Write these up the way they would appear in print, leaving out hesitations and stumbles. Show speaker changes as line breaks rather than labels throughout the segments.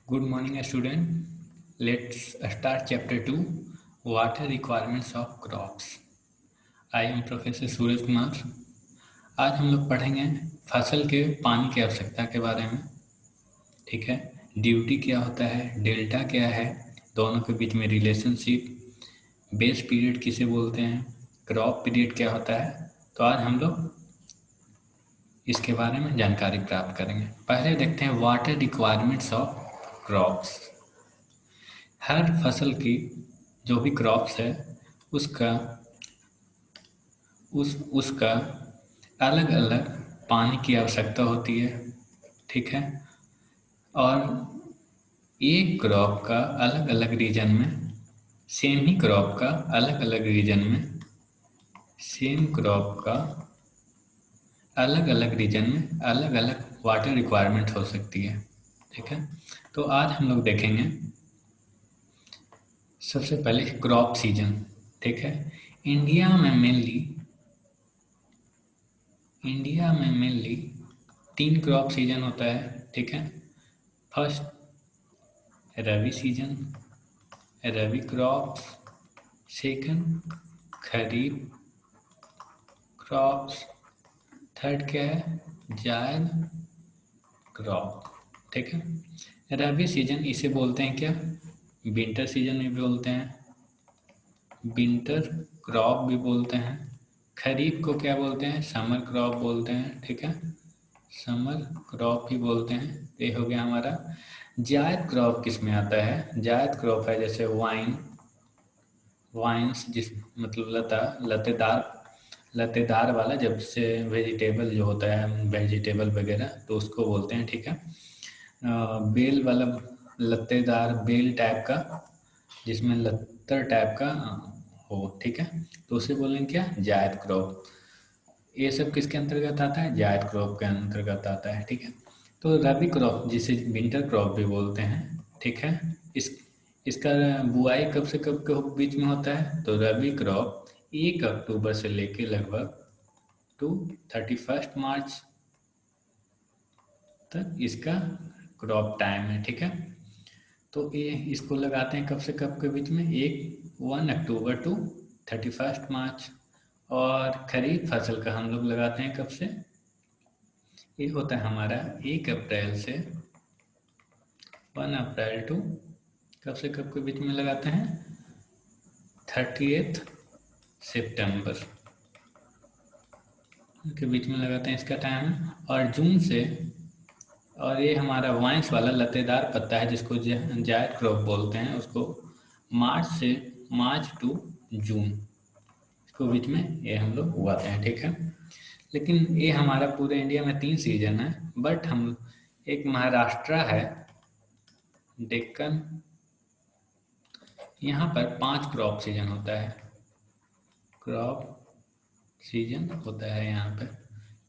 Good morning, student. Let's start chapter 2, Water Requirements of Crops. I am Professor Suraj Kumar. आज हम लोग पढ़ेंगे फसल के पानी की आवश्यकता के बारे में। ठीक है, ड्यूटी क्या होता है, डेल्टा क्या है, दोनों के बीच में रिलेशनशिप, बेस पीरियड किसे बोलते हैं, क्रॉप पीरियड क्या होता है। तो आज हम लोग इसके बारे में जानकारी प्राप्त करेंगे। पहले देखते हैं वाटर रिक्वायरमेंट्स ऑफ क्रॉप्स। हर फसल की जो भी क्रॉप्स है उसका उसका अलग अलग पानी की आवश्यकता होती है। ठीक है, और एक क्रॉप का अलग अलग रीजन में, सेम ही क्रॉप का अलग अलग रीजन में, सेम क्रॉप का अलग अलग रीजन में अलग अलग वाटर रिक्वायरमेंट हो सकती है। ठीक है, तो आज हम लोग देखेंगे सबसे पहले क्रॉप सीजन। ठीक है, इंडिया में मेनली 3 क्रॉप सीजन होता है। ठीक है, फर्स्ट रबी सीजन, रबी क्रॉप्स, सेकंड खरीफ क्रॉप्स, थर्ड क्या है, जायद क्रॉप। ठीक है, रबी सीजन इसे बोलते हैं क्या, विंटर सीजन भी बोलते हैं, विंटर क्रॉप भी बोलते हैं। खरीफ को क्या बोलते हैं, समर क्रॉप बोलते हैं। ठीक है, समर क्रॉप ही बोलते हैं। ये हो गया हमारा। जायद क्रॉप किस में आता है, जायद क्रॉप है जैसे वाइन्स, जिस मतलब लतेदार वाला, जब से वेजिटेबल जो होता है, वेजिटेबल वगैरह, तो उसको बोलते हैं। ठीक है, बेल वाला, लत्तेदार बेल टाइप का, जिसमें लत्तर टाइप का हो। ठीक है, तो उसे बोलेंगे क्या, जायद क्रॉप। ये सब किसके अंतर्गत आता है, जायद क्रॉप के अंतर्गत आता है। ठीक है, तो रबी क्रॉप जिसे विंटर क्रॉप भी बोलते हैं। ठीक है, इसका बुआई कब से कब के बीच में होता है, तो रबी क्रॉप 1 अक्टूबर से लेके लगभग टू 31 मार्च तक इसका क्रॉप टाइम है। ठीक है, तो ये इसको लगाते हैं कब से कब के बीच में, 1 अक्टूबर टू 31 मार्च। और खरीफ फसल का हम लोग लगाते हैं कब से, ये होता है हमारा 1 अप्रैल से 1 अप्रैल टू कब से कब के बीच में लगाते हैं, 30 सितंबर के बीच में लगाते हैं, इसका टाइम है। और जून से, और ये हमारा वाइन्स वाला लतेदार पत्ता है जिसको जायद क्रॉप बोलते हैं, उसको मार्च टू जून इसको बीच में ये हम लोग उगाते हैं। ठीक है, लेकिन ये हमारा पूरे इंडिया में 3 सीजन है, बट हम एक महाराष्ट्र है, डेक्कन, यहाँ पर 5 क्रॉप सीजन होता है, क्रॉप सीजन होता है यहाँ पे।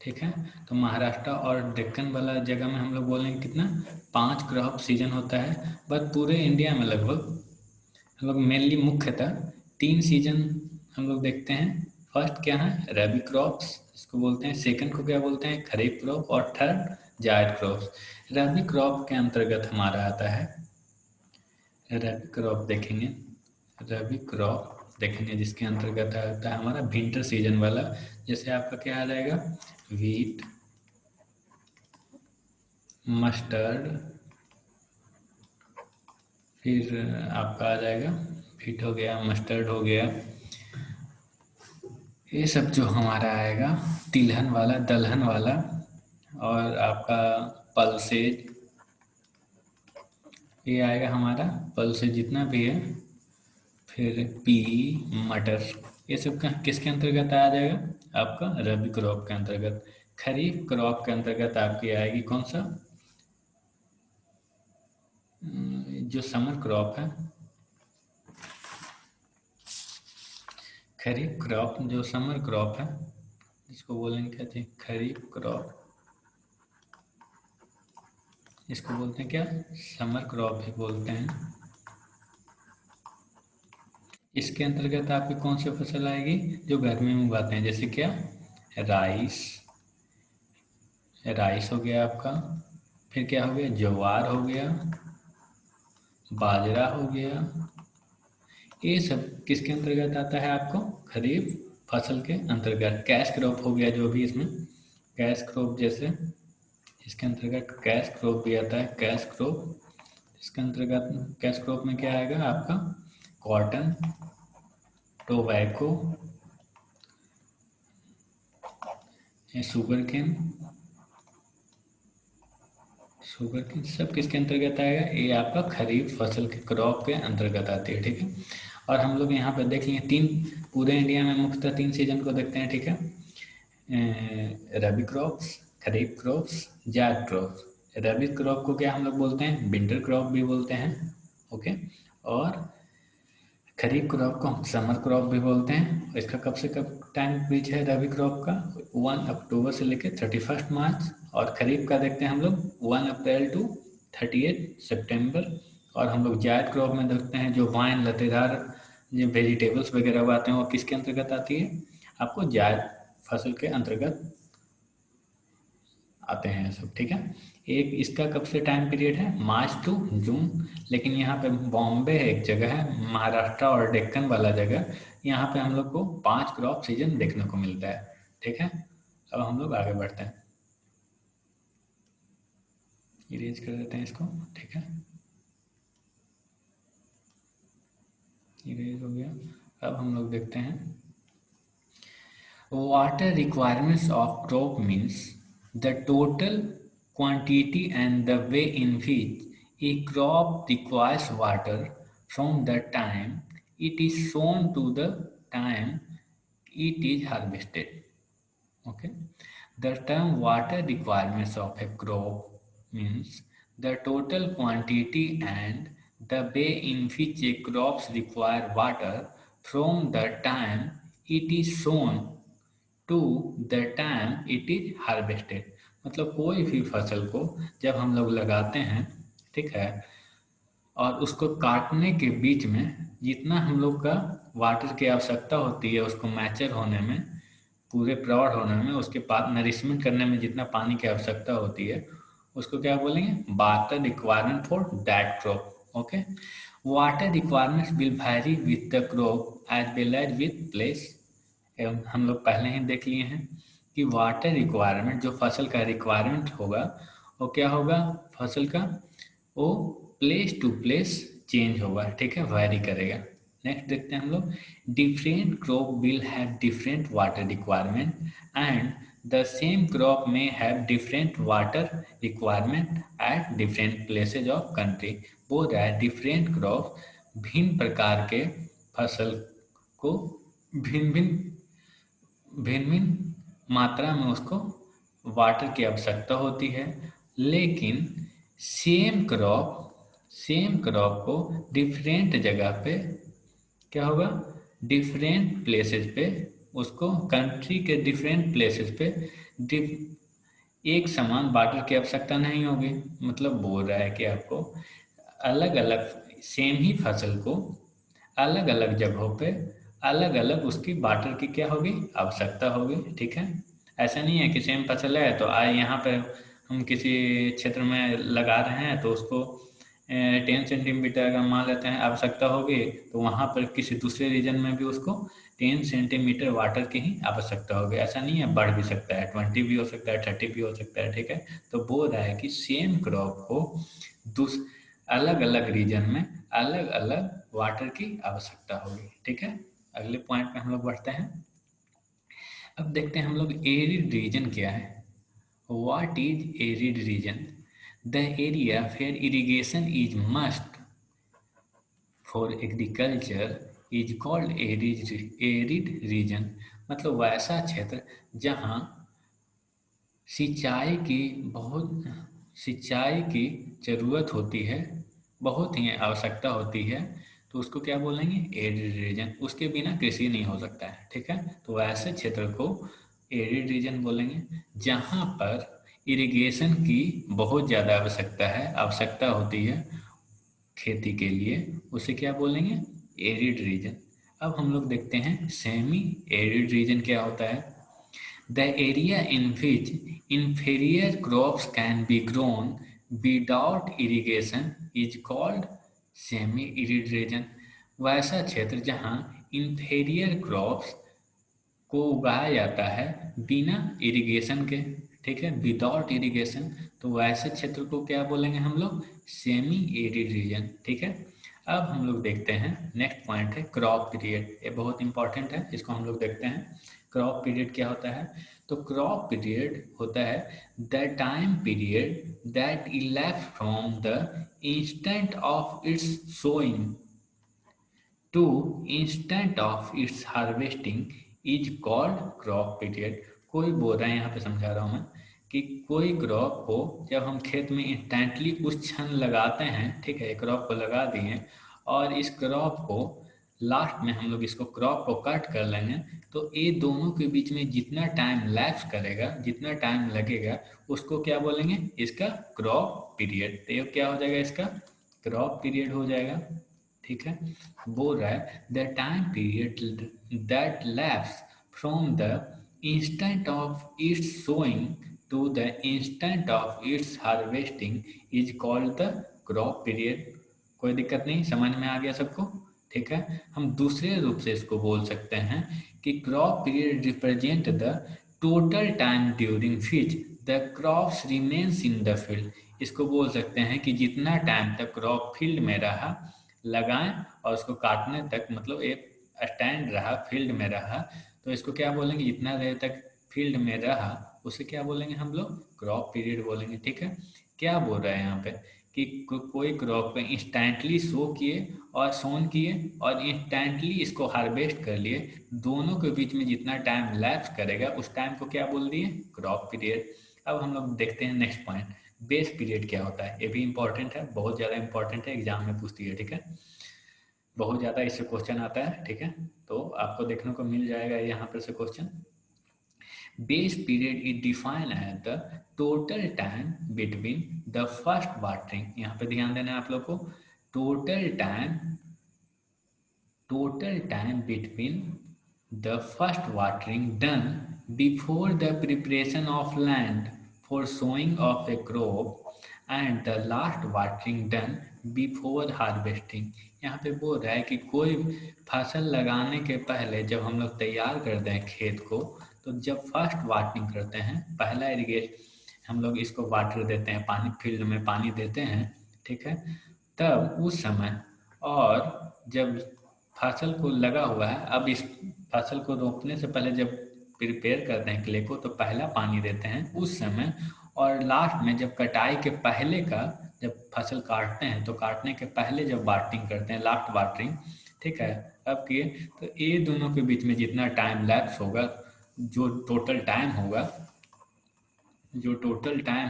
ठीक है, तो महाराष्ट्र और डेक्कन वाला जगह में हम लोग बोलेंगे कितना, 5 क्रॉप सीजन होता है। बट पूरे इंडिया में लगभग हम लोग मेनली मुख्यतः 3 सीजन हम लोग देखते हैं। फर्स्ट क्या है, रबी क्रॉप्स इसको बोलते हैं, सेकंड को क्या बोलते हैं, खरीफ क्रॉप, और थर्ड जायद क्रॉप्स। रबी क्रॉप के अंतर्गत हमारा आता है, रबी क्रॉप देखेंगे, रबी क्रॉप देखेंगे जिसके अंतर्गत आता है हमारा विंटर सीजन वाला। जैसे आपका क्या आ जाएगा, वीट, मस्टर्ड, फिर आपका आ जाएगा, वीट हो गया, मस्टर्ड हो गया, ये सब जो हमारा आएगा, तिलहन वाला, दलहन वाला, और आपका पल्सेज, ये आएगा हमारा पल्सेज जितना भी है, फिर पी, मटर, ये सब का किसके अंतर्गत आ जाएगा, आपका रबी क्रॉप के अंतर्गत। खरीफ क्रॉप के अंतर्गत आपकी आएगी कौन सा, जो समर क्रॉप है, खरीफ क्रॉप जो समर क्रॉप है, इसको बोलेंगे कहते हैं खरीफ क्रॉप, इसको बोलते हैं क्या, समर क्रॉप भी बोलते हैं। इसके अंतर्गत आपकी कौन सी फसल आएगी, जो गर्मी में उगाते हैं, जैसे क्या, राइस, राइस हो गया आपका, फिर क्या हो गया, ज्वार हो गया, बाजरा हो गया, ये सब किसके अंतर्गत आता है आपको? खरीफ फसल के अंतर्गत। कैश क्रॉप हो गया जो भी इसमें, कैश क्रॉप जैसे इसके अंतर्गत कैश क्रॉप भी आता है। कैश क्रॉप इसके अंतर्गत, कैश क्रॉप में क्या आएगा आपका? Cotton, tobacco, sugar cane, sugar cane सब किसके अंतर्गत आएगा? ये आपका खरीफ फसल के क्रॉप के अंतर्गत आती है, ठीक है। और हम लोग यहाँ पर देख लिए तीन, पूरे इंडिया में मुख्यतः 3 सीजन को देखते हैं, ठीक है। रबी क्रॉप्स, खरीफ क्रॉप्स, जायद क्रॉप्स। रबी क्रॉप को क्या हम लोग बोलते हैं? विंटर क्रॉप भी बोलते हैं, ओके। और खरीफ क्रॉप को हम समर क्रॉप भी बोलते हैं। इसका कब से कब टाइम पीरियड है रबी क्रॉप का? 1 अक्टूबर से लेकर 31 मार्च। और खरीफ का देखते हैं हम लोग 1 अप्रैल टू 38 सितंबर। और हम लोग जायद क्रॉप में देखते हैं जो वाइन, लतेदार जो वेजिटेबल्स वगैरह उगाते हैं वो किसके अंतर्गत आती है? आपको जायद फसल के अंतर्गत आते हैं सब, ठीक है। एक इसका कब से टाइम पीरियड है? March to June. लेकिन यहाँ पे बॉम्बे है, एक जगह है महाराष्ट्र और डेक्कन वाला जगह, यहाँ पे हम लोग को 5 क्रॉप सीजन देखने को मिलता है, ठीक है। अब हम लोग आगे बढ़ते हैं, इरेज कर देते हैं इसको, ठीक है। इरेज हो गया। अब हम लोग देखते हैं water requirements of crop means the total quantity and the way in which a crop requires water from the time it is sown to the time it is harvested. Okay. The term water requirements of a crop means the total quantity and the way in which a crops require water from the time it is sown to the time it is harvested. मतलब कोई भी फसल को जब हम लोग लगाते हैं, ठीक है, और उसको काटने के बीच में जितना हम लोग का वाटर की आवश्यकता होती है उसको मैचर होने में, पूरे प्रौढ़ होने में, उसके बाद नरिशमेंट करने में जितना पानी की आवश्यकता होती है उसको क्या बोलेंगे? Water requirement for that crop, okay. Water requirements will vary with the crop as well as with place. एवं हम लोग पहले ही देख लिए हैं कि वाटर रिक्वायरमेंट, जो फसल का रिक्वायरमेंट होगा वो क्या होगा? फसल का वो प्लेस टू प्लेस चेंज होगा, ठीक है, वैरी करेगा। नेक्स्ट देखते हैं हम लोग, different crop will have different water requirement and the same crop में have different water requirement at different places of country. बोल रहा है डिफरेंट क्रॉप, भिन्न प्रकार के फसल को भिन्न भिन्न भिन्न भिन्न मात्रा में उसको वाटर की आवश्यकता होती है। लेकिन सेम क्रॉप को डिफरेंट जगह पे क्या होगा? डिफरेंट प्लेसेस पे उसको, कंट्री के डिफरेंट प्लेसेस पे एक समान वाटर की आवश्यकता नहीं होगी। मतलब बोल रहा है कि आपको अलग अलग सेम ही फसल को अलग अलग जगहों पे अलग अलग उसकी वाटर की क्या होगी? आवश्यकता होगी, ठीक है। ऐसा नहीं है कि सेम फसल है तो आए यहाँ पे हम किसी क्षेत्र में लगा रहे हैं तो उसको 10 सेंटीमीटर अगर मान लेते हैं आवश्यकता होगी, तो वहाँ पर किसी दूसरे रीजन में भी उसको 10 सेंटीमीटर वाटर की ही आवश्यकता होगी। ऐसा नहीं है, बढ़ भी सकता है, 20 भी हो सकता है, 30 भी हो सकता है, ठीक है। तो बोल रहा है कि सेम क्रॉप को अलग अलग रीजन में अलग अलग वाटर की आवश्यकता होगी, ठीक है। अगले पॉइंट पे हम लोग बढ़ते हैं। अब देखते हैं हम लोग एरिड रीजन क्या है। What is arid region? The area where irrigation is must for agriculture is called arid region. मतलब वैसा क्षेत्र जहाँ सिंचाई की ज़रूरत होती है, बहुत ही आवश्यकता होती है, तो उसको क्या बोलेंगे? Arid region. उसके बिना कृषि नहीं हो सकता है, ठीक है। तो ऐसे क्षेत्र को एरिड रीजन बोलेंगे। जहाँ पर इरिगेशन की बहुत ज़्यादा आवश्यकता होती है खेती के लिए, उसे क्या बोलेंगे? Arid region. अब हम लोग देखते हैं सेमी एरिड रीजन क्या होता है। The area in which inferior crops can be grown without irrigation is called semi arid region, वैसा क्षेत्र जहाँ इंफेरियर क्रॉप्स को उगाया जाता है बिना इरिगेशन के, ठीक है, विदाउट इरिगेशन, तो वैसे क्षेत्र को क्या बोलेंगे हम लोग, सेमी एरिड रीजन, ठीक है। अब हम लोग देखते हैं नेक्स्ट पॉइंट है क्रॉप पीरियड, ये बहुत इंपॉर्टेंट है, इसको हम लोग देखते हैं। क्रॉप पीरियड क्या होता है, तो क्रॉप पीरियड होता है the time period that elapsed from the instant of its sowing to instant of its harvesting is called crop period. कोई बोल रहा है, यहाँ पे समझा रहा हूँ मैं, कि कोई क्रॉप को जब हम खेत में इंस्टेंटली उस क्षण लगाते हैं, ठीक है, क्रॉप को लगा दिए और इस क्रॉप को लास्ट में हम लोग इसको क्रॉप को कट कर लेंगे, तो ये दोनों के बीच में जितना टाइम लैप्स करेगा, जितना टाइम लगेगा, उसको क्या बोलेंगे, इसका क्रॉप पीरियड। तो ये क्या हो जाएगा, इसका क्रॉप पीरियड हो जाएगा, ठीक है। बोल रहा है the time period that lapse from the instant of its sowing to the instant of its harvesting is called the crop period. कोई दिक्कत नहीं, समझ में आ गया सबको, ठीक है। हम दूसरे रूप से इसको बोल सकते हैं कि crop period represent the total time during which the crops remains in the field. इसको बोल सकते हैं कि जितना टाइम तक क्रॉप फील्ड में रहा, लगाएं और उसको काटने तक, मतलब एक स्टैंड रहा, फील्ड में रहा, तो इसको क्या बोलेंगे, जितना देर तक फील्ड में रहा उसे क्या बोलेंगे हम लोग, क्रॉप पीरियड बोलेंगे, ठीक है। क्या बोल रहा है यहाँ पे कि कोई क्रॉप पे इंस्टेंटली सो किए और सोन किए और इंस्टेंटली इसको हार्वेस्ट कर लिए, दोनों के बीच में जितना टाइम लैप्स करेगा उस टाइम को क्या बोल दिए, क्रॉप पीरियड। अब हम लोग देखते हैं नेक्स्ट पॉइंट, बेस पीरियड क्या होता है। ये भी इंपॉर्टेंट है, बहुत ज़्यादा इंपॉर्टेंट है, एग्जाम में पूछती है, ठीक है, बहुत ज़्यादा इससे क्वेश्चन आता है, ठीक है, तो आपको देखने को मिल जाएगा यहाँ पर से question. Base period is defined as the total time between the first watering, यहाँ पे ध्यान देना है आप लोग को, total time between the first watering done before the preparation of land for sowing of a crop and the last watering done before harvesting. यहाँ पे बोल रहा है कि कोई फसल लगाने के पहले जब हम लोग तैयार करते हैं खेत को, तो जब फर्स्ट वाटरिंग करते हैं, पहला इरिगेट हम लोग इसको वाटर देते हैं, पानी फील्ड में पानी देते हैं, ठीक है, तब उस समय, और जब फसल को लगा हुआ है, अब इस फसल को रोपने से पहले जब प्रिपेयर करते हैं क्ले को, तो पहला पानी देते हैं उस समय, और लास्ट में जब कटाई के पहले का, जब फसल काटते हैं तो काटने के पहले जब वाटरिंग करते हैं, लास्ट वाटरिंग, ठीक है, अब किए, तो ये दोनों के बीच में जितना टाइम लैप्स होगा, जो टोटल टाइम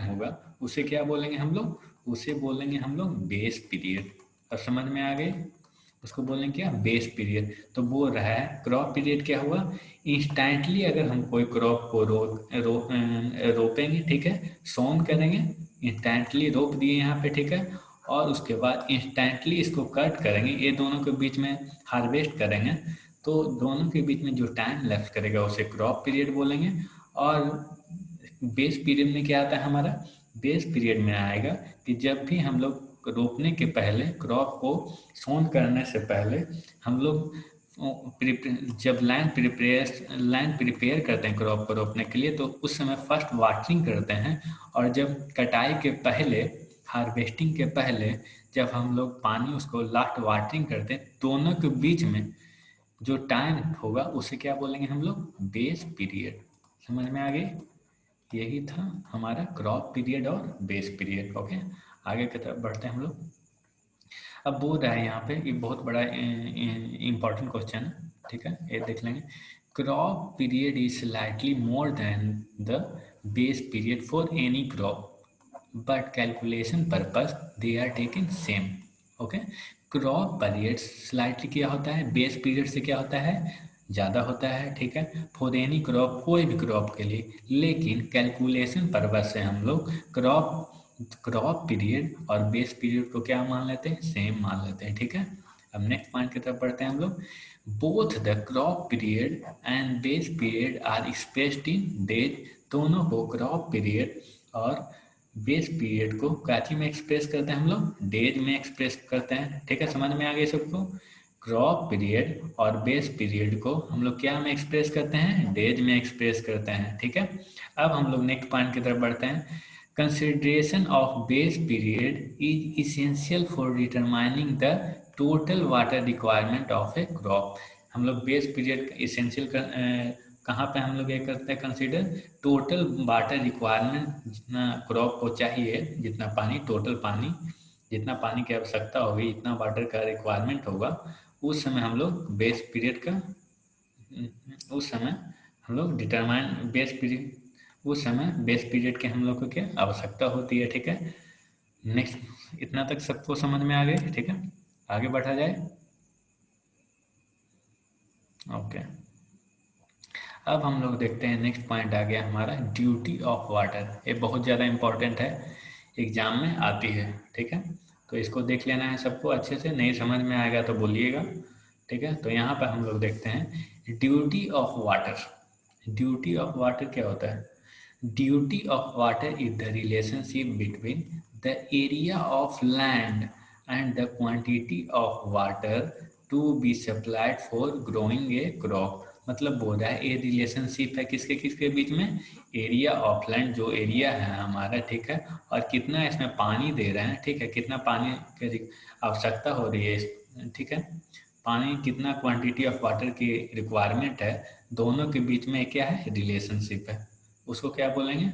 होगा, उसे क्या बोलेंगे हम लोग, उसे बोलेंगे हम लोग बेस पीरियड। अब समझ में आ गई, उसको बोलेंगे क्या, बेस पीरियड। तो बोल रहा है क्रॉप पीरियड क्या हुआ, इंस्टेंटली अगर हम कोई क्रॉप को रोपेंगे, ठीक है, सोन करेंगे, इंस्टेंटली रोप दिए यहाँ पे, ठीक है, और उसके बाद इंस्टेंटली इसको कट करेंगे, ये दोनों के बीच में हार्वेस्ट करेंगे, तो दोनों के बीच में जो टाइम लैप्स करेगा उसे क्रॉप पीरियड बोलेंगे। और बेस पीरियड में क्या आता है हमारा, बेस पीरियड में आएगा कि जब भी हम लोग रोपने के पहले, क्रॉप को सोन करने से पहले, हम लोग जब लैंड प्रिपेयर करते हैं क्रॉप को रोपने के लिए, तो उस समय फर्स्ट वाटरिंग करते हैं, और जब कटाई के पहले, हार्वेस्टिंग के पहले, जब हम लोग पानी उसको लास्ट वाटरिंग करते हैं, दोनों के बीच में जो टाइम होगा उसे क्या बोलेंगे हम लोग, बेस पीरियड। समझ में आ गई, यही था हमारा क्रॉप पीरियड और बेस पीरियड, ओके। आगे की तरफ बढ़ते हैं हम लोग। अब बोल रहा है यहाँ पे, ये बहुत बड़ा इंपॉर्टेंट क्वेश्चन है, ठीक है, ये देख लेंगे। Crop period is slightly more than the base period for any crop, but calculation purpose they are taken same, okay. Crop period slightly क्या होता है, बेस पीरियड से क्या होता है, ज़्यादा होता है, ठीक है, फॉर एनी क्रॉप, कोई भी क्रॉप के लिए, लेकिन कैलकुलेशन पर्पस से हम लोग क्रॉप पीरियड और बेस पीरियड को क्या मान लेते हैं, सेम मान लेते हैं, ठीक है। अब नेक्स्ट पॉइंट की तरफ बढ़ते हैं हम लोग। Both the crop period and base period are expressed in days, दोनों को क्रॉप पीरियड और बेस पीरियड को काची में एक्सप्रेस करते हैं हम लोग, डेज में एक्सप्रेस करते हैं। ठीक है, समझ में आ गई सबको। क्रॉप पीरियड और बेस पीरियड को हम लोग क्या में एक्सप्रेस करते हैं, डेज में एक्सप्रेस करते हैं। ठीक है, अब हम लोग नेक्स्ट पॉइंट की तरफ बढ़ते हैं। Consideration of base period is essential for determining the total water requirement of a crop. हम लोग बेस पीरियड इसेंशियल कहाँ पे हम लोग ये करते हैं कंसीडर, टोटल वाटर रिक्वायरमेंट, जितना क्रॉप को चाहिए, जितना पानी, टोटल पानी, जितना पानी की आवश्यकता होगी, जितना वाटर का रिक्वायरमेंट होगा, उस समय हम लोग बेस पीरियड का, उस समय हम लोग डिटरमाइन बेस पीरियड, उस समय बेस पीरियड के हम लोग को क्या आवश्यकता होती है। ठीक है, नेक्स्ट इतना तक सबको समझ में आ गया। ठीक है, आगे बढ़ा जाए। ओके, अब हम लोग देखते हैं नेक्स्ट पॉइंट आ गया हमारा, ड्यूटी ऑफ वाटर। ये बहुत ज़्यादा इम्पोर्टेंट है, एग्जाम में आती है। ठीक है, तो इसको देख लेना है सबको अच्छे से, नहीं समझ में आएगा तो बोलिएगा। ठीक है, तो यहाँ पर हम लोग देखते हैं duty of water. Duty of water क्या होता है? Duty of water is the relationship between the area of land and the quantity of water to be supplied for growing a crop. मतलब बोल रहा है ये रिलेशनशिप है किसके किसके बीच में, एरिया ऑफ लैंड, जो एरिया है हमारा, ठीक है, और कितना इसमें पानी दे रहे हैं, ठीक है, कितना पानी की आवश्यकता हो रही है, ठीक है, पानी कितना क्वांटिटी ऑफ वाटर की रिक्वायरमेंट है, दोनों के बीच में क्या है, रिलेशनशिप है, उसको क्या बोलेंगे,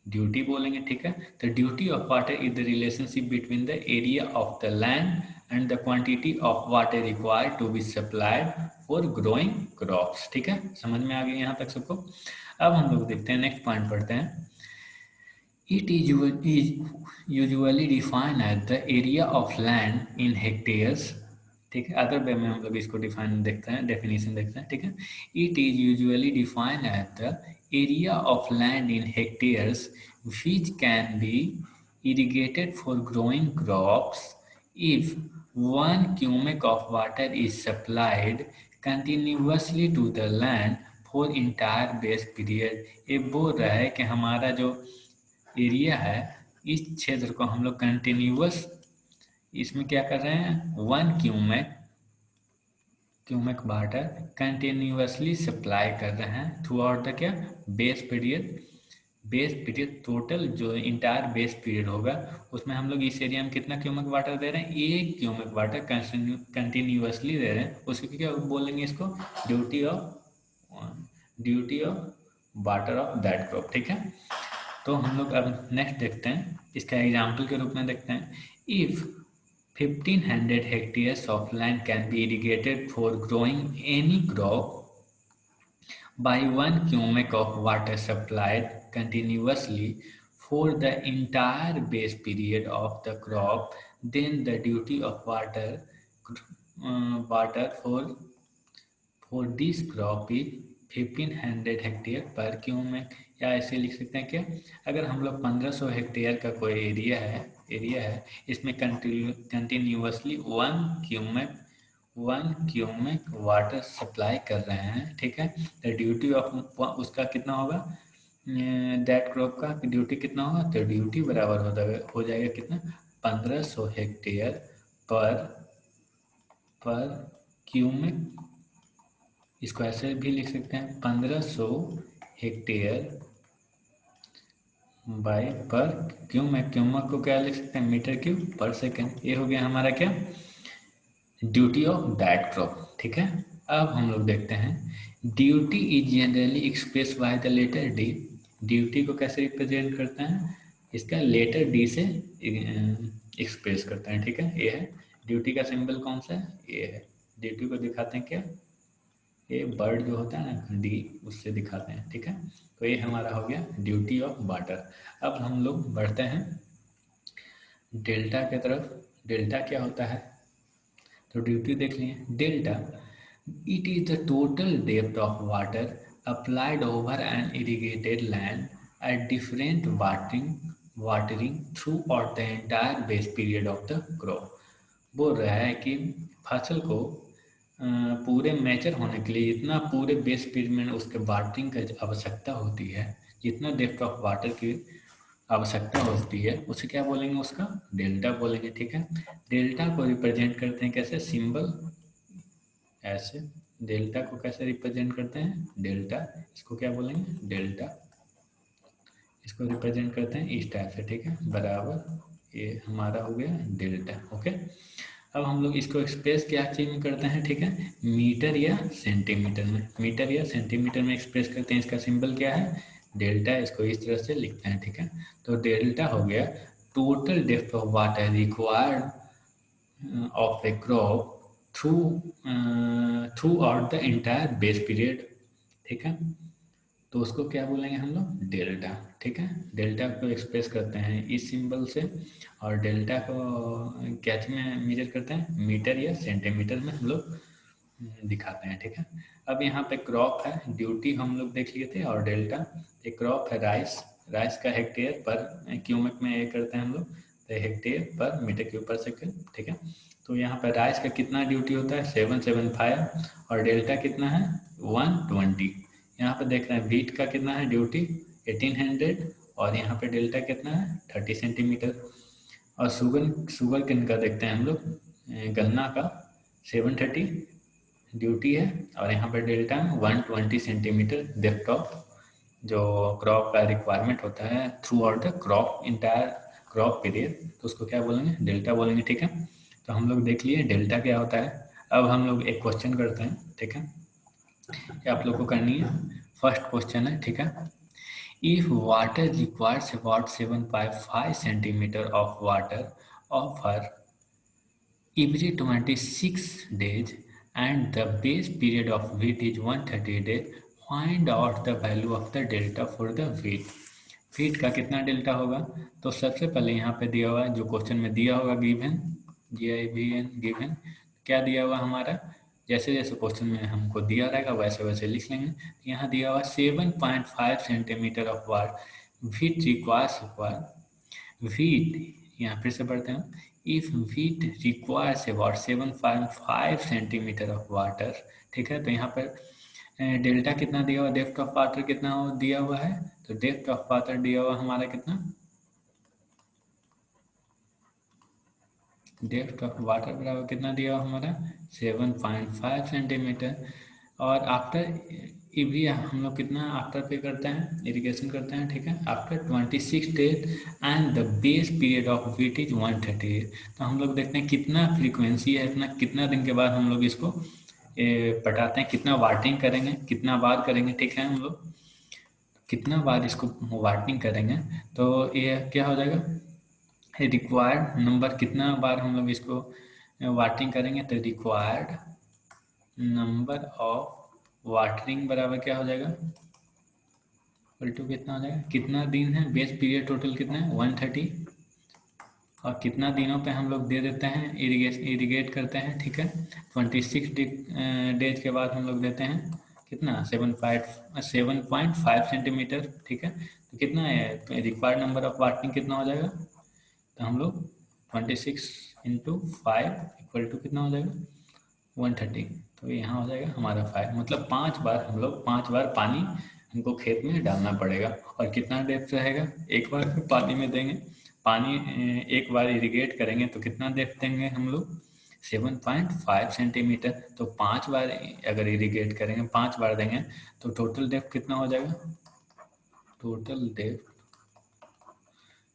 ड्यूटी बोलेंगे। ठीक है, तो duty of water is the relationship between the area of the land and the quantity of water required to be supplied for growing crops. ठीक है, समझ में आ गया यहाँ तक सबको। अब हम लोग देखते हैं नेक्स्ट पॉइंट पढ़ते हैं। It is usually defined as the area of land in hectares. ठीक है, अदर वे में हम लोग इसको डिफाइन देखते हैं, डेफिनेशन देखते हैं। ठीक है, it is usually defined as the area of land in hectares which can be irrigated for growing crops if 1 cubic of water is supplied continuously to the land for entire base period। ये बोल रहा है कि हमारा जो area है, इस क्षेत्र को हम लोग कंटिन्यूअस, इसमें क्या कर रहे हैं, 1 क्यूमेक वाटर कंटिन्यूअसली सप्लाई कर रहे हैं थ्रू आउट द क्या, base period. Base period total जो इंटायर बेस पीरियड होगा, उसमें हम लोग इस एरिया में कितना क्यूमेक वाटर दे रहे हैं, 1 क्यूमेक वाटर कंटिन्यूअसली दे रहे हैं। उसको क्या बोलेंगे, इसको duty of water of that crop. ठीक है, तो हम लोग अब नेक्स्ट देखते हैं, इसका एग्जाम्पल के रूप में देखते हैं। If 1500 hectares of land can be irrigated for growing any crop by 1 cubic of water supplied continuously for the entire base period of the crop, then the duty of water for this crop is 1500 hectare पर cumec. या ऐसे लिख सकते हैं क्या, अगर हम लोग 1500 हेक्टेयर का कोई एरिया है, इसमें कंटिन्यूअसली 1 क्यूमेक वाटर सप्लाई कर रहे हैं। ठीक है, तो ड्यूटी ऑफ उसका कितना होगा, दैट क्रॉप का ड्यूटी कितना होगा, तो ड्यूटी बराबर हो जाएगा कितना, 1500 हेक्टेयर पर क्यूमेक। इसको ऐसे भी लिख सकते हैं, 1500 हेक्टेयर बाय पर क्यूमेक को क्या लिख सकते हैं, मीटर क्यूब पर सेकेंड। ये हो गया हमारा क्या, ड्यूटी ऑफ दैट क्रॉप। ठीक है, अब हम लोग देखते हैं duty is generally express by the letter D. Duty को कैसे रिप्रेजेंट करते हैं, इसका लेटर डी से एक्सप्रेस करते हैं। ठीक है, ये है ड्यूटी का सिंबल, कौन सा है, ये है। ड्यूटी को दिखाते हैं क्या, ये बर्ड जो होता है ना, डी, उससे दिखाते हैं। ठीक है, तो ये हमारा हो गया ड्यूटी ऑफ वाटर। अब हम लोग बढ़ते हैं डेल्टा के तरफ। डेल्टा क्या होता है, तो ड्यूटी देख लिए। Delta, it is the total depth of water applied over an irrigated land at different watering throughout the entire base period of the crop. बोल रहा है कि फसल को पूरे मैचर होने के लिए जितना पूरे बेस पीरियड में उसके वाटरिंग की आवश्यकता होती है, जितना डेप्थ ऑफ वाटर की आवश्यकता होती है उसे क्या बोलेंगे, उसका डेल्टा बोलेंगे। ठीक है, डेल्टा को रिप्रेजेंट करते हैं कैसे, सिंबल ऐसे। डेल्टा को कैसे रिप्रेजेंट करते हैं, डेल्टा, इसको क्या बोलेंगे, डेल्टा, इसको रिप्रेजेंट करते हैं इस टाइप से। ठीक है, बराबर ये हमारा हो गया डेल्टा। ओके, अब हम लोग इसको एक्सप्रेस क्या चीज में करते हैं, ठीक है, मीटर या सेंटीमीटर में, मीटर या सेंटीमीटर में एक्सप्रेस करते हैं। इसका सिंबल क्या है, डेल्टा, इसको इस तरह से लिखते हैं। ठीक है, तो डेल्टा हो गया total depth of water required of a crop through out the entire base period. ठीक है, तो उसको क्या बोलेंगे हम लोग, डेल्टा। ठीक है, डेल्टा को एक्सप्रेस करते हैं इस सिंबल से, और डेल्टा को क्या में मेजर करते हैं, मीटर या सेंटीमीटर में हम लोग दिखाते हैं। ठीक है, अब यहाँ पे क्रॉप है, ड्यूटी हम लोग देख लिए थे, और डेल्टा, एक क्रॉप है राइस, राइस का हेक्टेयर पर क्यूबिक में ये करते हैं हम लोग, तो हेक्टेयर पर मीटर क्यूब पर सेकेंड। ठीक है, तो यहाँ पर राइस का कितना ड्यूटी होता है, 775, और डेल्टा कितना है, 120। यहाँ पे देख रहे हैं वीट का कितना है ड्यूटी, 1800, और यहाँ पे डेल्टा कितना है, 30 सेंटीमीटर। और शुगर किन का देखते हैं हम लोग, गन्ना का 730 ड्यूटी है, और यहाँ पे डेल्टा में 120 सेंटीमीटर डेप्थ ऑफ जो क्रॉप का रिक्वायरमेंट होता है through out the crop entire crop period, तो उसको क्या बोलेंगे, डेल्टा बोलेंगे। ठीक है, तो हम लोग देख लिए डेल्टा क्या होता है। अब हम लोग एक क्वेश्चन करते हैं। ठीक है, ये आप लोग को करनी है, फर्स्ट क्वेश्चन है। ठीक है, if water requires about 7.5 centimetre of water offer every 26 days and the base period of wheat is 130 days, find out the value of the delta for the wheat। wheat का कितना delta होगा, तो सबसे पहले यहाँ पे दिया हुआ है जो क्वेश्चन में दिया होगा, गिवन, गिवन क्या दिया हुआ हमारा, जैसे जैसे क्वेश्चन में हमको दिया रहेगा वैसे वैसे लिख लेंगे। यहाँ दिया हुआ 7.5 centimetre of water wheat requires, wheat, यहाँ फिर से पढ़ते हैं, if wheat requires about 7.5 centimetre of water. ठीक है, तो यहाँ पर डेल्टा कितना दिया हुआ, डेप्थ ऑफ वाटर कितना दिया हुआ है, तो डेप्थ ऑफ वाटर दिया हुआ हमारा कितना, डेप्थ ऑफ वाटर बराबर कितना दिया हुआ हमारा 7.5 सेंटीमीटर। और आफ्टर भी हम लोग कितना आफ्टर पे करते हैं, इरिगेशन करते हैं। ठीक है, after 26 days and the base period of wheat is 130। तो हम लोग देखते हैं कितना फ्रीक्वेंसी है, इतना कितना दिन के बाद हम लोग इसको पटाते हैं, कितना वाटरिंग करेंगे, कितना बार करेंगे। ठीक है, हम लोग कितना बार इसको वाटरिंग करेंगे, तो ये क्या हो जाएगा, रिक्वायर्ड नंबर, कितना बार हम लोग इसको वाटरिंग करेंगे, तो रिक्वायर्ड नंबर ऑफ वाटरिंग बराबर क्या हो जाएगा, इक्वल टू कितना हो जाएगा, कितना दिन है, बेस पीरियड टोटल कितना है 130, और कितना दिनों पे हम लोग दे देते हैं, इरिगेट करते हैं। ठीक है, 26 डेज के बाद हम लोग देते हैं कितना, 7.5 सेंटीमीटर। ठीक है, तो कितना है रिक्वायर्ड नंबर ऑफ वाटरिंग कितना हो जाएगा, तो हम लोग 26 इंटू 5 इक्वल टू कितना हो जाएगा 130, तो यहाँ हो जाएगा हमारा 5, मतलब 5 बार हम लोग 5 बार पानी हमको खेत में डालना पड़ेगा। और कितना डेप्थ रहेगा, एक बार पानी में देंगे, पानी एक बार इरिगेट करेंगे तो कितना डेप्थ देंगे हम लोग 7.5 सेंटीमीटर। तो 5 बार अगर इरिगेट करेंगे, 5 बार देंगे, तो टोटल डेप्थ कितना हो जाएगा, total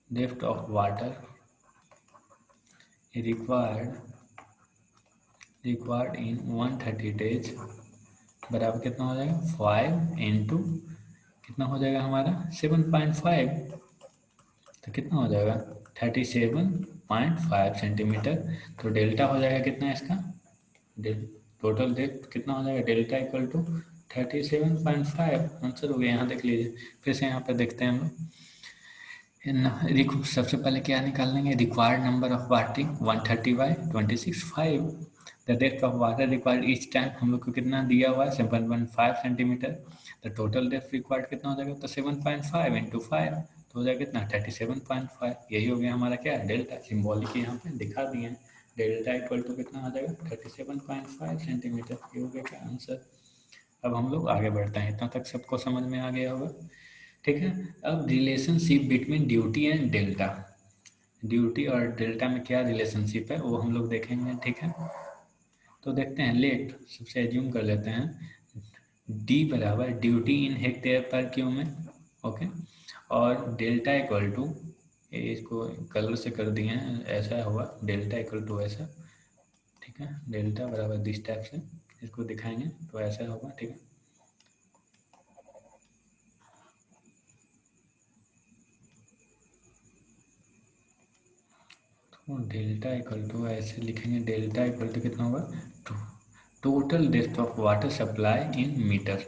depth of water required in 130 days बराबर कितना हो जाएगा 5 इंटू कितना हो जाएगा हमारा 7.5, तो कितना हो जाएगा 37.5 सेंटीमीटर। तो डेल्टा हो जाएगा कितना इसका, टोटल डेप्थ कितना हो जाएगा, डेल्टा इक्वल टू 37.5 आंसर हो गया। यहाँ देख लीजिए, फिर से यहाँ पे देखते हैं हम लोग, सबसे पहले क्या निकाल लेंगे, required number of watering 130/26 5, the depth of water required each time हम लोग को कितना दिया हुआ है 7.5 सेंटीमीटर, तो टोटल डेप्थ रिक्वायर्ड कितना हो जाएगा, तो 7.5 इंटू 5, तो हो जाएगा कितना 37.5। यही हो गया हमारा क्या डेल्टा, सिम्बॉलिक यहाँ पे दिखा दिए हैं, डेल्टा इक्वल टू कितना हो जाएगा 37.5 सेंटीमीटर। ये हो गया क्या आंसर। अब हम लोग आगे बढ़ते हैं, इतना तक सबको समझ में आ गया होगा। ठीक है। अब relationship between duty and delta, duty और डेल्टा में क्या रिलेशनशिप है वो हम लोग देखेंगे, ठीक है। तो देखते हैं, लेट सबसे एज्यूम कर लेते हैं डी बराबर ड्यूटी इन हेक्टेयर पर क्यू में, ओके। और डेल्टा इक्वल टू, इसको कलर से कर दिए हैं, ऐसा हुआ डेल्टा इक्वल टू ऐसा, ठीक है। डेल्टा बराबर दिस टाइप से इसको दिखाएंगे तो ऐसा होगा, ठीक है। तो डेल्टा इक्वल टू ऐसे लिखेंगे, डेल्टा इक्वल टू कितना होगा, total depth of water supply in metre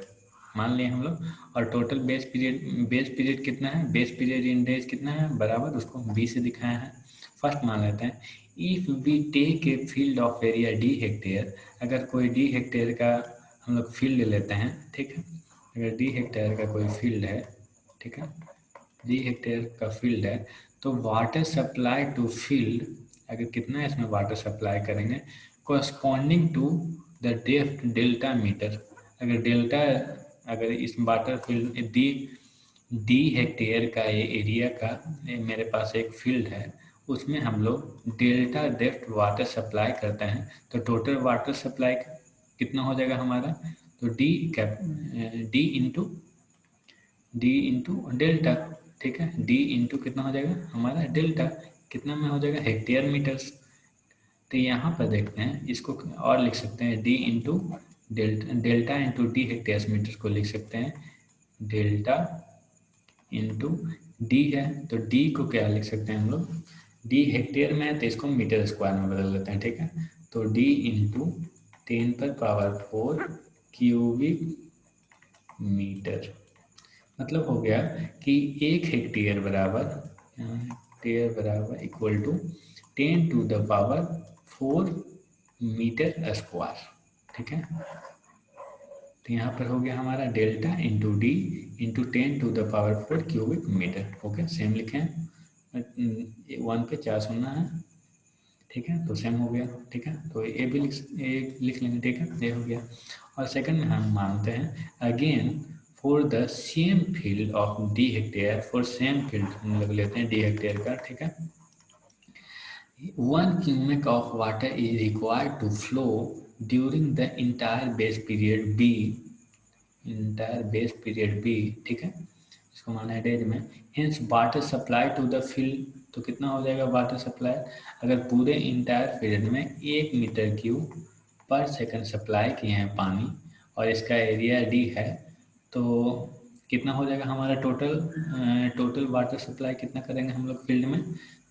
मान लिए हम लोग, और टोटल बेस पीरियड कितना है, बेस पीरियड इन डेज कितना है, बराबर उसको बी से दिखाया है। फर्स्ट मान लेते हैं, if we take a field of area D hectare, अगर कोई डी हेक्टेयर का हम लोग फील्ड लेते हैं, ठीक है। अगर डी हेक्टेयर का कोई फील्ड है, ठीक है, डी हेक्टेयर का फील्ड है, तो वाटर सप्लाई टू फील्ड, अगर कितना इसमें वाटर सप्लाई करेंगे, corresponding to the depth delta metre, अगर डेल्टा, अगर इस वाटर फील्ड डी हेक्टेयर का ये एरिया का मेरे पास एक फील्ड है, उसमें हम लोग डेल्टा डेप्थ वाटर सप्लाई करते हैं, तो टोटल वाटर सप्लाई कितना हो जाएगा हमारा, तो डी इंटू डेल्टा, ठीक है। डी इंटू कितना हो जाएगा हमारा डेल्टा, कितना में हो जाएगा, हेक्टेयर मीटर्स। तो यहाँ पर देखते हैं, इसको और लिख सकते हैं, D into delta into D hectare metre को लिख सकते हैं, डेल्टा इंटू डी है, तो डी को क्या लिख सकते हैं हम लोग, डी हेक्टेयर में है तो इसको मीटर स्क्वायर में बदल लेते हैं, ठीक है। तो डी इंटू 10⁴ क्यूबिक मीटर, मतलब हो गया कि एक हेक्टेयर बराबर इक्वल टू 10⁴ मीटर स्क्वायर, ठीक है। तो यहाँ पर हो गया हमारा delta into D into 10⁴ cubic metre, okay. Same लिखें, 1 पे 4 सुनना है, ठीक है, तो सेम हो गया, ठीक है। तो ये भी लिख लेंगे, ठीक है, ये हो गया। और सेकंड में हम मानते हैं, again for the same field of D hectare, for same field हम लोग लेते हैं डी हेक्टेयर का, ठीक है। 1 cubic of water is required to flow during the entire base period B, ठीक है, इसको माना है डेज में। Hence water supply to the field, तो कितना हो जाएगा वाटर सप्लाई, अगर पूरे इंटायर पीरियड में 1 मीटर क्यूब पर सेकंड सप्लाई किए हैं पानी, और इसका एरिया डी है, तो कितना हो जाएगा हमारा टोटल वाटर सप्लाई कितना करेंगे हम लोग फील्ड में,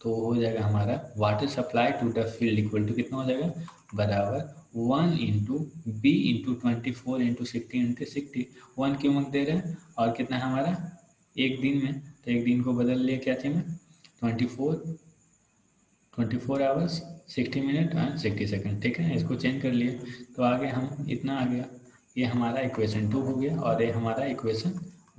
तो हो जाएगा हमारा water supply to the field equal to कितना हो जाएगा, बराबर 1 into B into 24 into 60 into 60, 1 cubic दे रहे हैं, और कितना है हमारा एक दिन में, तो एक दिन को बदल लिया क्या चाहिए, 24 आवर्स 60 मिनट एंड 60 सेकेंड, ठीक है। इसको चेंज कर लिए, तो आगे हम इतना आ गया, ये हमारा इक्वेशन 2 हो गया, और ये हमारा इक्वेशन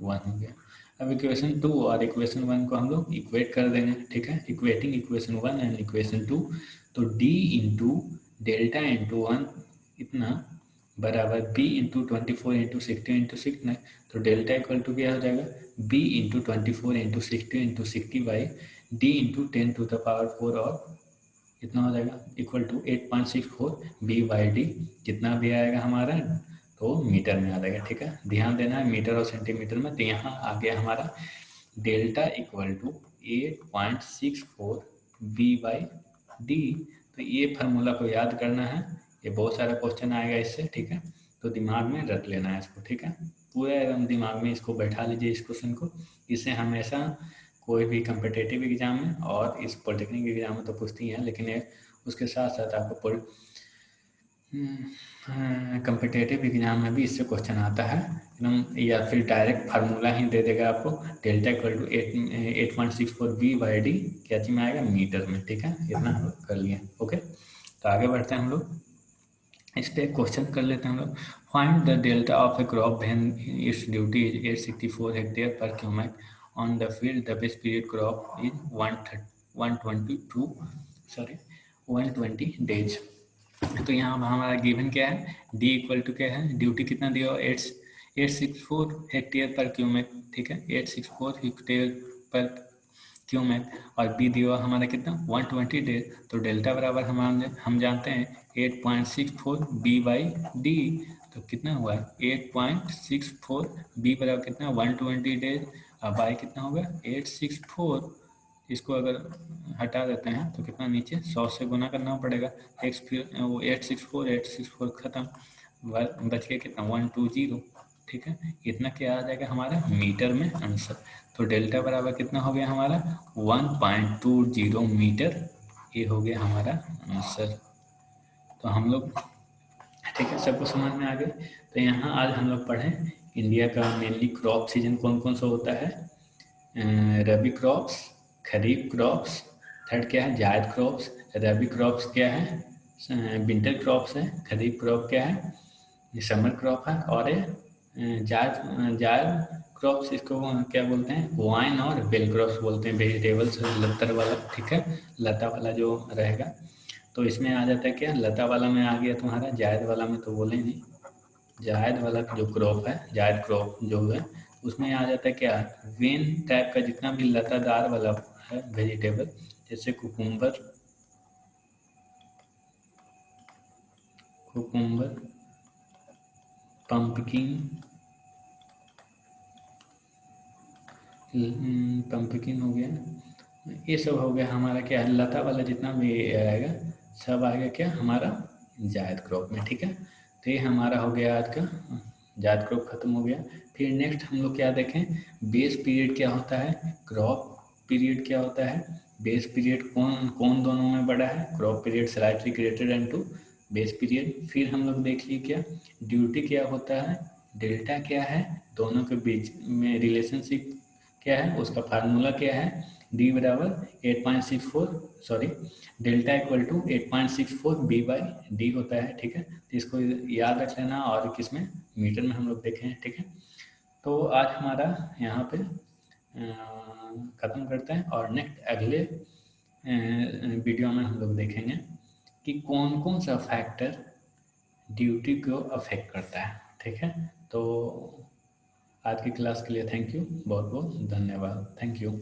1 हो गया। अब इक्वेशन 2 और इक्वेशन 1 को हम लोग इक्वेट कर देंगे, ठीक है, इक्वेटिंग इक्वेशन 1 एंड इक्वेशन 2, तो डी इंटू डेल्टा इंटू 1 इतना बराबर बी इंटू 24 इंटू 60 इंटू 60, तो डेल्टा इक्वल टू क्या हो जाएगा, B into 24 into 60 into 60 by D into 10⁴ और कितना हो जाएगा equal to 8.64 B by D, कितना भी आएगा हमारा, तो मीटर में आ जाएगा, ठीक है। ध्यान देना है मीटर और सेंटीमीटर में, तो यहाँ आ गया हमारा delta equal to 8.64 B by D. तो ये फार्मूला को याद करना है, ये बहुत सारा क्वेश्चन आएगा इससे, ठीक है, तो दिमाग में रख लेना है इसको, ठीक है, पूरा एकदम दिमाग में इसको बैठा लीजिए इस क्वेश्चन को। इससे हमेशा कोई भी कम्पिटेटिव एग्जाम में, और इस पॉलिटेक्निक एग्जाम में तो पूछती हैं, लेकिन ये उसके साथ साथ आपको कम्पिटेटिव एग्जाम में भी इससे क्वेश्चन आता है एकदम, या फिर डायरेक्ट फार्मूला ही दे देगा आपको, delta equal to 8.64 B by D क्या चीज में आएगा, मीटर में, ठीक है। इतना हम लोग कर लिए, ओके। तो आगे बढ़ते हैं हम लोग, इस पर क्वेश्चन कर लेते हैं हम लोग, find the delta of a crop when it's duty is 864 hectare per cubic on the field, the base period crop is 120 days. तो यहाँ हमारा गिवन क्या है, डी इक्वल टू क्या है, ड्यूटी कितना दिया, 864 हेक्टेयर पर क्यूमेक, ठीक है, 864 हेक्टेयर पर क्यूमेक, और बी दिया हुआ हमारा कितना 120 डेज। तो डेल्टा बराबर हम जानते हैं 8.64 बी बाई डी। तो कितना हुआ 8.64 बी बराबर कितना 120 डेज, और बाई कितना होगा 864। इसको अगर हटा देते हैं तो कितना नीचे 100 से गुना करना पड़ेगा। एक्स फिर वो 864 खत्म, बच गया कितना 120, ठीक है। इतना क्या आ जाएगा हमारा मीटर में आंसर। तो डेल्टा बराबर कितना हो गया हमारा 1.20 मीटर, ये हो गया हमारा आंसर। तो हम लोग, ठीक है, सबको समझ में आ गए। तो यहाँ आज हम लोग पढ़े इंडिया का मेनली क्रॉप सीजन कौन कौन सा होता है, रबी क्रॉप्स, खरीफ क्रॉप्स, थर्ड क्या है जायद क्रॉप्स, रबी क्रॉप्स क्या है विंटर क्रॉप्स है, खरीफ क्रॉप क्या है समर क्रॉप है, और जायद जायद क्रॉप्स इसको क्या बोलते हैं वाइन और बेल क्रॉप्स बोलते हैं, वेजिटेबल्स लत्तर वाला, ठीक है, लता वाला जो रहेगा। तो इसमें आ जाता है क्या लता वाला में आ गया तुम्हारा, जायद वाला में तो बोले नहीं, जायद वाला जो क्रॉप है जायद क्रॉप जो है उसमें आ जाता है क्या वेन टाइप का जितना भी लतादार वाला है वेजिटेबल, जैसे कुकुम्बर, कुकुम्बर, पंपकिन, पंपकिन हो गया, ये सब हो गया हमारा क्या है लता वाला जितना भी आएगा सब आएगा क्या हमारा जायद क्रॉप में, ठीक है। तो ये हमारा हो गया आज का जायद क्रॉप खत्म हो गया। फिर नेक्स्ट हम लोग क्या देखें बेस पीरियड क्या होता है, क्रॉप पीरियड क्या होता है, बेस पीरियड कौन कौन दोनों में बड़ा है, crop period slightly greater than to base period. फिर हम लोग देख लिए क्या ड्यूटी क्या होता है, डेल्टा क्या है, दोनों के बीच में रिलेशनशिप क्या है, उसका फार्मूला क्या है, डी बराबर 8.64 sorry delta equal to 8.64 B by D होता है, ठीक है। तो इसको याद रख लेना, और किसमें मीटर में हम लोग देखे हैं, ठीक है। तो आज हमारा यहाँ पे ख़त्म करते हैं, और नेक्स्ट अगले वीडियो में हम लोग देखेंगे कि कौन कौन सा फैक्टर ड्यूटी को अफेक्ट करता है, ठीक है। तो आज की क्लास के लिए थैंक यू, बहुत बहुत धन्यवाद, थैंक यू।